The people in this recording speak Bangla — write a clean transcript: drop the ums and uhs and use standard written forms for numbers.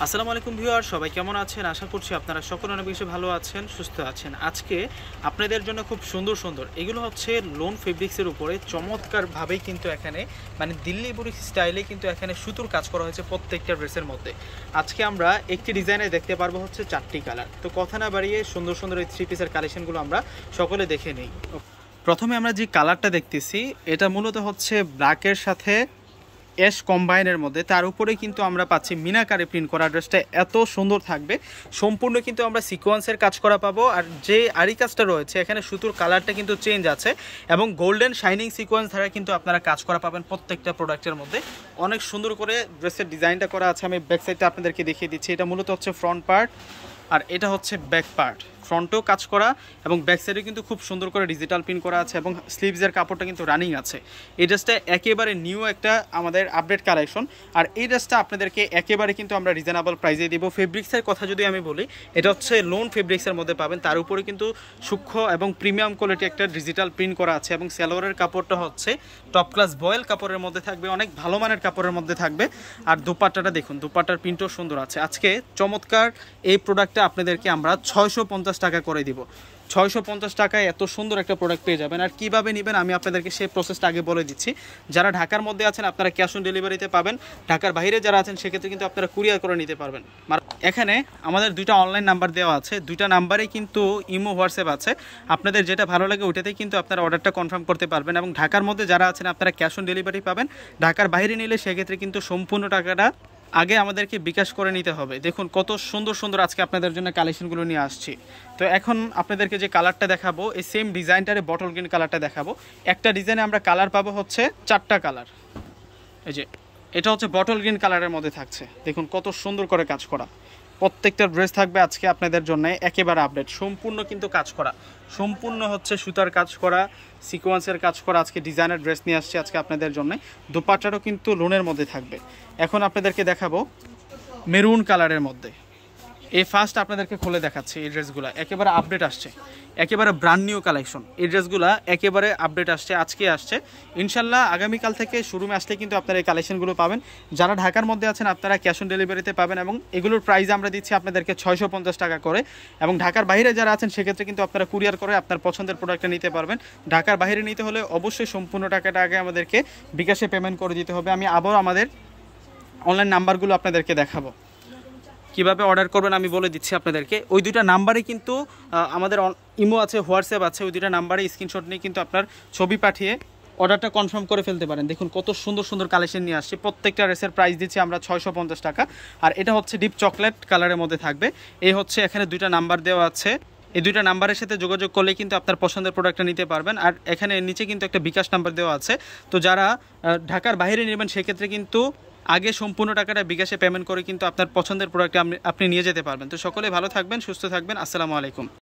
আসসালামু আলাইকুম ভিউয়ার, সবাই কেমন আছেন? আশা করছি আপনারা সকলে অনেক বেশি ভালো আছেন, সুস্থ আছেন। আজকে আপনাদের জন্য খুব সুন্দর সুন্দর এগুলো হচ্ছে লোন ফেব্রিক্সের উপরে চমৎকারভাবেই কিন্তু এখানে দিল্লি বুটিক স্টাইলে কিন্তু এখানে সুতোর কাজ করা হয়েছে প্রত্যেকটা ড্রেসের মধ্যে। আজকে আমরা একটি ডিজাইনে দেখতে পারবো হচ্ছে 4টি কালার। তো কথা না বাড়িয়ে সুন্দর সুন্দর এই 3 পিসের কালেকশনগুলো আমরা সকলে দেখে নিই। প্রথমে আমরা যে কালারটা দেখতেছি এটা মূলত হচ্ছে ব্ল্যাকের সাথে অ্যাশ কম্বাইনের মধ্যে, তার উপরে কিন্তু আমরা পাচ্ছি মিনাকারে প্রিন্ট করা। ড্রেসটা এত সুন্দর থাকবে, সম্পূর্ণ কিন্তু আমরা সিকোয়েন্সের কাজ করা পাবো। আর যে আরি কাজটা রয়েছে এখানে সুতোর কালারটা কিন্তু চেঞ্জ আছে এবং গোল্ডেন শাইনিং সিকোয়েন্স দ্বারা কিন্তু আপনারা কাজ করা পাবেন প্রত্যেকটা প্রোডাক্টের মধ্যে। অনেক সুন্দর করে ড্রেসের ডিজাইনটা করা আছে। আমি ব্যাক সাইডটা আপনাদেরকে দেখিয়ে দিচ্ছি। এটা মূলত হচ্ছে ফ্রন্ট পার্ট আর এটা হচ্ছে ব্যাক পার্ট। ফ্রন্টেও কাজ করা এবং ব্যাক সাইডে কিন্তু খুব সুন্দর করে ডিজিটাল প্রিন্ট করা আছে এবং স্লিভসের কাপড়টা কিন্তু রানিং আছে। এই ড্রেসটা একেবারে নিউ একটা আমাদের আপডেট কালেকশন। আর এই ড্রেসটা আপনাদেরকে একেবারে কিন্তু আমরা রিজনেবল প্রাইসে দিব। ফেব্রিক্সের কথা যদি আমি বলি, এটা হচ্ছে লোন ফেব্রিক্সের মধ্যে পাবেন। তার উপরে কিন্তু সূক্ষ্ম এবং প্রিমিয়াম কোয়ালিটি একটা ডিজিটাল প্রিন্ট করা আছে এবং সালোয়ারের কাপড়টা হচ্ছে টপ ক্লাস বয়েল কাপড়ের মধ্যে থাকবে, অনেক ভালো মানের কাপড়ের মধ্যে থাকবে। আর দুপাট্টাটা দেখুন, দুপাট্টার প্রিন্টও সুন্দর আছে। আজকে চমৎকার এই প্রোডাক্টটা আপনাদেরকে আমরা 650 টাকা করে দিব। 650 টাকায় এত সুন্দর একটা প্রোডাক্ট পেয়ে যাবেন। আর কীভাবে নেবেন আমি আপনাদেরকে সেই প্রসেসটা আগে বলে দিচ্ছি। যারা ঢাকার মধ্যে আছেন আপনারা ক্যাশ অন ডেলিভারিতে পাবেন। ঢাকার বাইরে যারা আছেন সেক্ষেত্রে কিন্তু আপনারা কুরিয়ার করে নিতে পারবেন। এখানে আমাদের দুইটা অনলাইন নাম্বার দেওয়া আছে, দুইটা নাম্বারেই কিন্তু ইমো হোয়াটসঅ্যাপ আছে। আপনাদের যেটা ভালো লাগে ওইটাতেই কিন্তু আপনারা অর্ডারটা কনফার্ম করতে পারবেন। এবং ঢাকার মধ্যে যারা আছেন আপনারা ক্যাশ অন ডেলিভারি পাবেন। ঢাকার বাইরে নিলে সেক্ষেত্রে কিন্তু সম্পূর্ণ টাকাটা আগে আমাদেরকে বিকাশ করে নিতে হবে। দেখুন কত সুন্দর সুন্দর আজকে আপনাদের জন্য কালেকশনগুলো নিয়ে আসছি। তো এখন আপনাদেরকে যে কালারটা দেখাবো এই সেম ডিজাইনটারে বটল গ্রিন কালারটা দেখাবো। একটা ডিজাইনে আমরা কালার পাবো হচ্ছে 4টা কালার। এই যে এটা হচ্ছে বটল গ্রিন কালারের মধ্যে থাকছে, দেখুন কত সুন্দর করে কাজ করা। প্রত্যেকটা ড্রেস থাকবে আজকে আপনাদের জন্য একেবারে আপডেট, সম্পূর্ণ কিন্তু কাজ করা, সম্পূর্ণ হচ্ছে সুতার কাজ করা, সিকোয়েন্সের কাজ করা। আজকে ডিজাইনার ড্রেস নিয়ে আসছে আজকে আপনাদের জন্য। দুপাট্টাটাও কিন্তু লোনের মধ্যে থাকবে। এখন আপনাদেরকে দেখাবো মেরুন কালারের মধ্যে। এই ফার্স্ট আপনাদেরকে খুলে দেখাচ্ছি এই ড্রেসগুলো একেবারে আপডেট আসছে, একেবারে ব্র্যান্ড নিউ কালেকশন। এই ড্রেসগুলো একেবারে আপডেট আসছে, আজকে আসছে। ইনশাল্লাহ আগামীকাল থেকে শোরুমে আসলে কিন্তু আপনারা এই কালেকশনগুলো পাবেন। যারা ঢাকার মধ্যে আছেন আপনারা ক্যাশ অন ডেলিভারিতে পাবেন এবং এগুলোর প্রাইস আমরা দিচ্ছি আপনাদেরকে 650 টাকা করে। এবং ঢাকার বাইরে যারা আছেন সেক্ষেত্রে কিন্তু আপনারা কুরিয়ার করে আপনার পছন্দের প্রোডাক্টটা নিতে পারবেন। ঢাকার বাইরে নিতে হলে অবশ্যই সম্পূর্ণ টাকাটা আগে আমাদেরকে বিকাশে পেমেন্ট করে দিতে হবে। আমি আবার আমাদের অনলাইন নাম্বারগুলো আপনাদেরকে দেখাবো, কিভাবে অর্ডার করবেন আমি বলে দিচ্ছি আপনাদেরকে। ওই দুইটা নাম্বারে কিন্তু আমাদের ইমো আছে, হোয়াটসঅ্যাপ আছে। ওই দুইটা নাম্বারে স্ক্রিনশট নিয়ে কিন্তু আপনার ছবি পাঠিয়ে অর্ডারটা কনফার্ম করে ফেলতে পারেন। দেখুন কত সুন্দর সুন্দর কালেকশন নিয়ে আসছে। প্রত্যেকটা ড্রেসের প্রাইস দিচ্ছি আমরা 650 টাকা। আর এটা হচ্ছে ডিপ চকলেট কালারের মধ্যে থাকবে। এই হচ্ছে এখানে দুইটা নাম্বার দেওয়া আছে, এই দুইটা নাম্বারের সাথে যোগাযোগ করলে কিন্তু আপনার পছন্দের প্রোডাক্টটা নিতে পারবেন। আর এখানে নিচে কিন্তু একটা বিকাশ নাম্বার দেওয়া আছে। তো যারা ঢাকার বাইরে নেবেন সেক্ষেত্রে কিন্তু আগে সম্পূর্ণ টাকাটা বিকাশে পেমেন্ট করে কিন্তু আপনার পছন্দের প্রোডাক্টটা আপনি নিয়ে যেতে পারবেন। তো সকলে ভালো থাকবেন, সুস্থ থাকবেন। আসসালামু আলাইকুম।